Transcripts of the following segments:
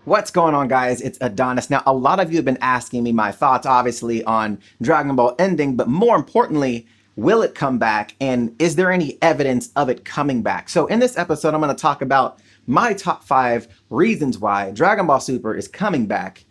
What's going on, guys? It's Adonis. Now, a lot of you have been asking me my thoughts, obviously, on Dragon Ball ending, but more importantly, will it come back? And is there any evidence of it coming back? So in this episode, I'm going to talk about my top 5 reasons why Dragon Ball Super is coming back.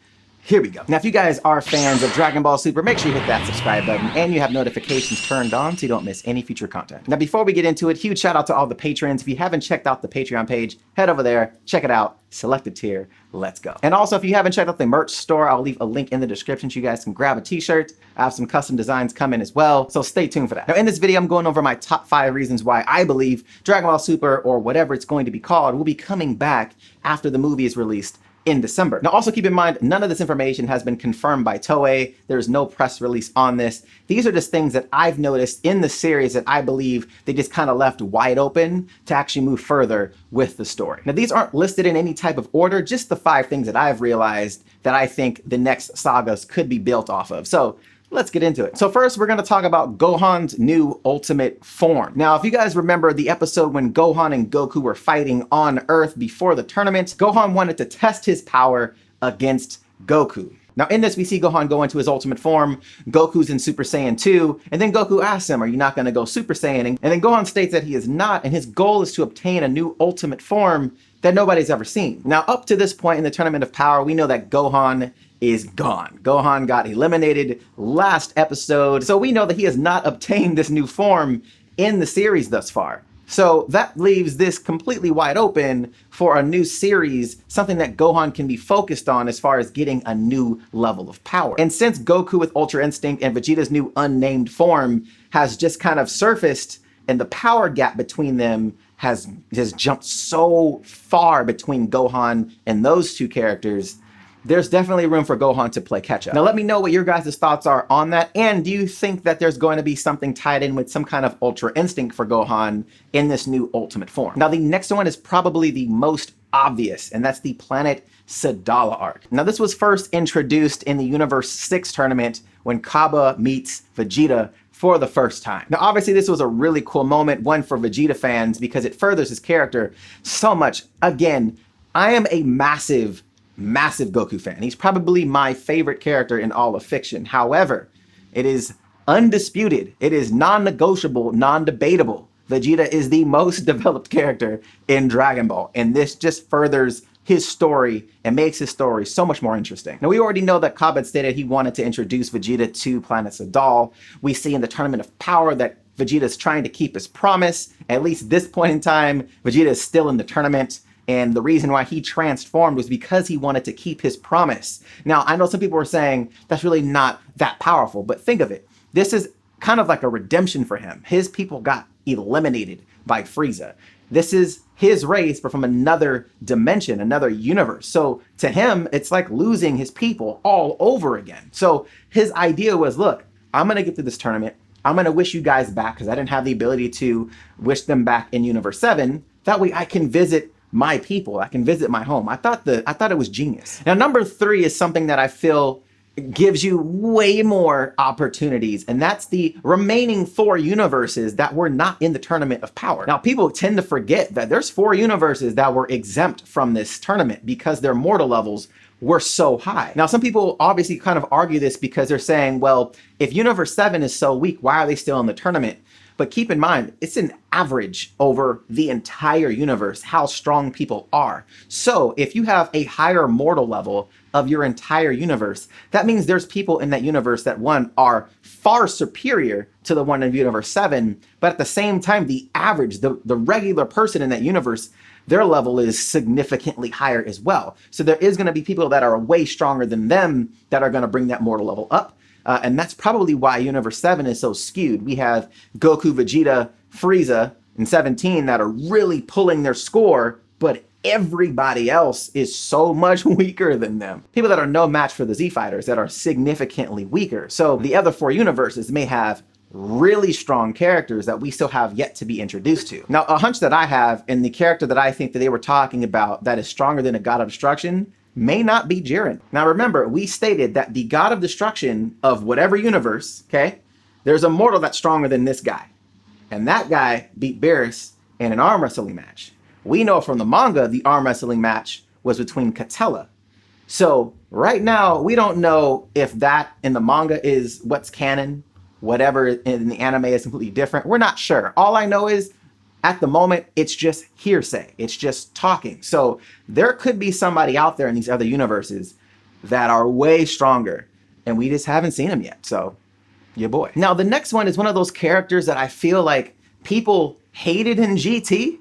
Here we go. Now, if you guys are fans of Dragon Ball Super, make sure you hit that subscribe button and you have notifications turned on so you don't miss any future content. Now, before we get into it, huge shout out to all the patrons. If you haven't checked out the Patreon page, head over there, check it out, select a tier, let's go. And also, if you haven't checked out the merch store, I'll leave a link in the description so you guys can grab a t-shirt. I have some custom designs coming as well, so stay tuned for that. Now, in this video, I'm going over my top 5 reasons why I believe Dragon Ball Super, or whatever it's going to be called, will be coming back after the movie is released in December. Now, also keep in mind, none of this information has been confirmed by Toei. There's no press release on this. These are just things that I've noticed in the series that I believe they just kind of left wide open to actually move further with the story. Now, these aren't listed in any type of order, just the 5 things that I've realized that I think the next sagas could be built off of. So let's get into it. So first, we're going to talk about Gohan's new ultimate form. Now, if you guys remember the episode when Gohan and Goku were fighting on Earth before the tournament, Gohan wanted to test his power against Goku. Now, in this, we see Gohan go into his ultimate form. Goku's in Super Saiyan 2, and then Goku asks him, are you not going to go Super Saiyan? And then Gohan states that he is not, and his goal is to obtain a new ultimate form that nobody's ever seen. Now, up to this point in the Tournament of Power, we know that Gohan is gone. Gohan got eliminated last episode, so we know that he has not obtained this new form in the series thus far. So that leaves this completely wide open for a new series, something that Gohan can be focused on as far as getting a new level of power. And since Goku with Ultra Instinct and Vegeta's new unnamed form has just kind of surfaced, and the power gap between them has jumped so far between Gohan and those two characters, there's definitely room for Gohan to play catch up. Now, let me know what your guys' thoughts are on that. And do you think that there's going to be something tied in with some kind of Ultra Instinct for Gohan in this new ultimate form? Now, the next one is probably the most obvious, and that's the Planet Sadala arc. Now, this was first introduced in the Universe 6 tournament when Cabba meets Vegeta for the first time. Now, obviously, this was a really cool moment, one for Vegeta fans, because it furthers his character so much. Again, I am a massive Goku fan. He's probably my favorite character in all of fiction. However, it is undisputed, it is non-negotiable, non-debatable. Vegeta is the most developed character in Dragon Ball, and this just furthers his story and makes his story so much more interesting. Now, we already know that Cabba had stated he wanted to introduce Vegeta to Planet Sadal. We see in the Tournament of Power that Vegeta is trying to keep his promise. At least this point in time, Vegeta is still in the tournament. And the reason why he transformed was because he wanted to keep his promise. Now, I know some people were saying that's really not that powerful, but think of it. This is kind of like a redemption for him. His people got eliminated by Frieza. This is his race, but from another dimension, another universe. So to him, it's like losing his people all over again. So his idea was, look, I'm going to get through this tournament. I'm going to wish you guys back because I didn't have the ability to wish them back in Universe 7. That way I can visit my people. I can visit my home. I thought it was genius. Now, number 3 is something that I feel gives you way more opportunities, and that's the remaining 4 universes that were not in the Tournament of Power. Now, people tend to forget that there's 4 universes that were exempt from this tournament because their mortal levels were so high. Now, some people obviously kind of argue this because they're saying, well, if Universe 7 is so weak, why are they still in the tournament? But keep in mind, it's an average over the entire universe, how strong people are. So if you have a higher mortal level of your entire universe, that means there's people in that universe that, one, are far superior to the one in Universe 7, but at the same time, the average, the regular person in that universe, their level is significantly higher as well. So there is going to be people that are way stronger than them that are going to bring that mortal level up. And that's probably why Universe 7 is so skewed. We have Goku, Vegeta, Frieza, and 17 that are really pulling their score, but everybody else is so much weaker than them. People that are no match for the Z Fighters that are significantly weaker. So the other 4 universes may have really strong characters that we still have yet to be introduced to. Now, a hunch that I have, and the character that I think that they were talking about that is stronger than a God of Destruction, may not be Jiren. Now remember, we stated that the God of Destruction of whatever universe, okay, there's a mortal that's stronger than this guy. And that guy beat Beerus in an arm wrestling match. We know from the manga, the arm wrestling match was between Katella So right now, we don't know if that in the manga is what's canon, whatever in the anime is completely different. We're not sure. All I know is at the moment, it's just hearsay. It's just talking. So there could be somebody out there in these other universes that are way stronger, and we just haven't seen them yet. So, yeah, boy. Now, the next one is one of those characters that I feel like people hated in GT,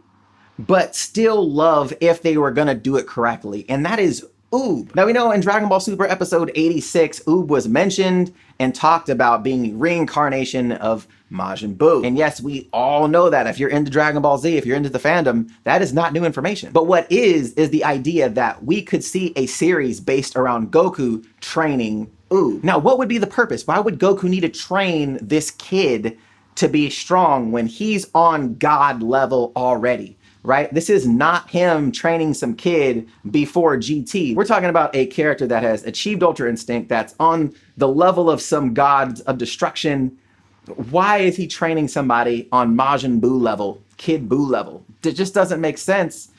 but still love if they were gonna do it correctly, and that is Oob. Now we know in Dragon Ball Super episode 86, Oob was mentioned and talked about being the reincarnation of Majin Buu. And yes, we all know that if you're into Dragon Ball Z, if you're into the fandom, that is not new information. But what is the idea that we could see a series based around Goku training Oob. Now, what would be the purpose? Why would Goku need to train this kid to be strong when he's on God level already? Right? This is not him training some kid before GT. We're talking about a character that has achieved Ultra Instinct, that's on the level of some gods of destruction. Why is he training somebody on Majin Buu level, Kid Buu level? It just doesn't make sense.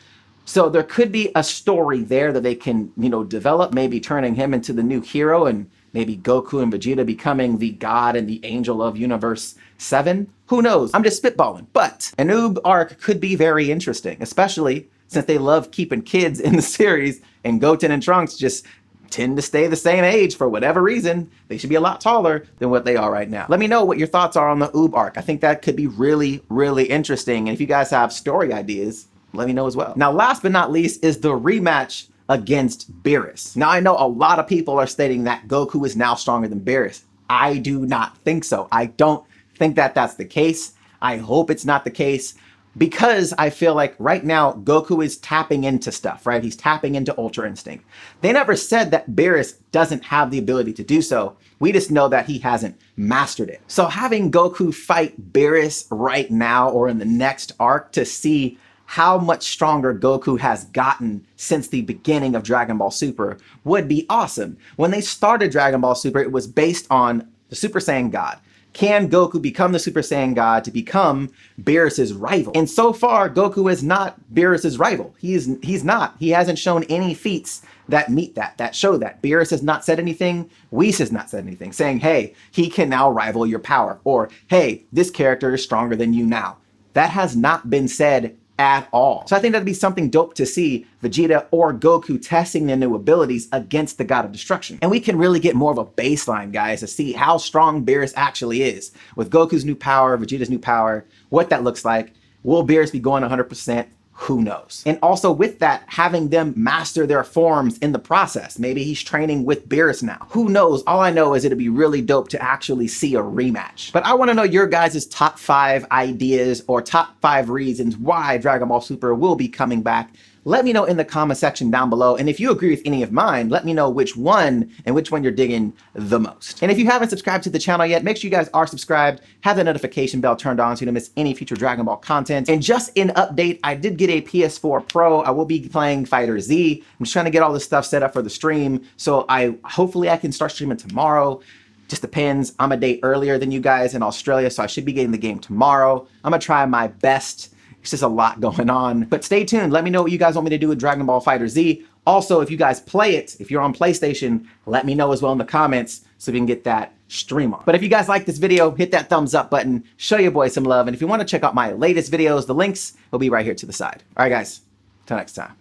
So there could be a story there that they can, develop, maybe turning him into the new hero and maybe Goku and Vegeta becoming the god and the angel of Universe 7. Who knows? I'm just spitballing. But an Oob arc could be very interesting, especially since they love keeping kids in the series and Goten and Trunks just tend to stay the same age for whatever reason. They should be a lot taller than what they are right now. Let me know what your thoughts are on the Oob arc. I think that could be really, really interesting. And if you guys have story ideas, let me know as well. Now, last but not least is the rematch against Beerus. Now, I know a lot of people are stating that Goku is now stronger than Beerus. I do not think so. I don't think that that's the case. I hope it's not the case, because I feel like right now Goku is tapping into stuff, right? He's tapping into Ultra Instinct. They never said that Beerus doesn't have the ability to do so. We just know that he hasn't mastered it. So having Goku fight Beerus right now or in the next arc to see how much stronger Goku has gotten since the beginning of Dragon Ball Super would be awesome. When they started Dragon Ball Super, it was based on the Super Saiyan God. Can Goku become the Super Saiyan God to become Beerus's rival? And so far, Goku is not Beerus's rival. He's not. He hasn't shown any feats that meet that show that. Beerus has not said anything. Whis has not said anything saying, hey, he can now rival your power. Or, hey, this character is stronger than you now. That has not been said at all. So I think that'd be something dope to see Vegeta or Goku testing their new abilities against the God of Destruction. And we can really get more of a baseline, guys, to see how strong Beerus actually is. With Goku's new power, Vegeta's new power, what that looks like. Will Beerus be going 100%? Who knows? And also with that, having them master their forms in the process. Maybe he's training with Beerus now. Who knows? All I know is it'd be really dope to actually see a rematch. But I want to know your guys' top 5 ideas or top 5 reasons why Dragon Ball Super will be coming back. Let me know in the comment section down below. And if you agree with any of mine, let me know which one you're digging the most. And if you haven't subscribed to the channel yet, make sure you guys are subscribed, have the notification bell turned on so you don't miss any future Dragon Ball content. And just an update, I did get a PS4 Pro. I will be playing Fighter Z. I'm just trying to get all this stuff set up for the stream. So hopefully I can start streaming tomorrow. Just depends. I'm a day earlier than you guys in Australia, so I should be getting the game tomorrow. I'm gonna try my best. It's just a lot going on. But stay tuned. Let me know what you guys want me to do with Dragon Ball Fighter Z. Also, if you guys play it, if you're on PlayStation, let me know as well in the comments so we can get that stream on. But if you guys like this video, hit that thumbs up button, show your boy some love. And if you want to check out my latest videos, the links will be right here to the side. All right, guys. Till next time.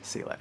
See you later.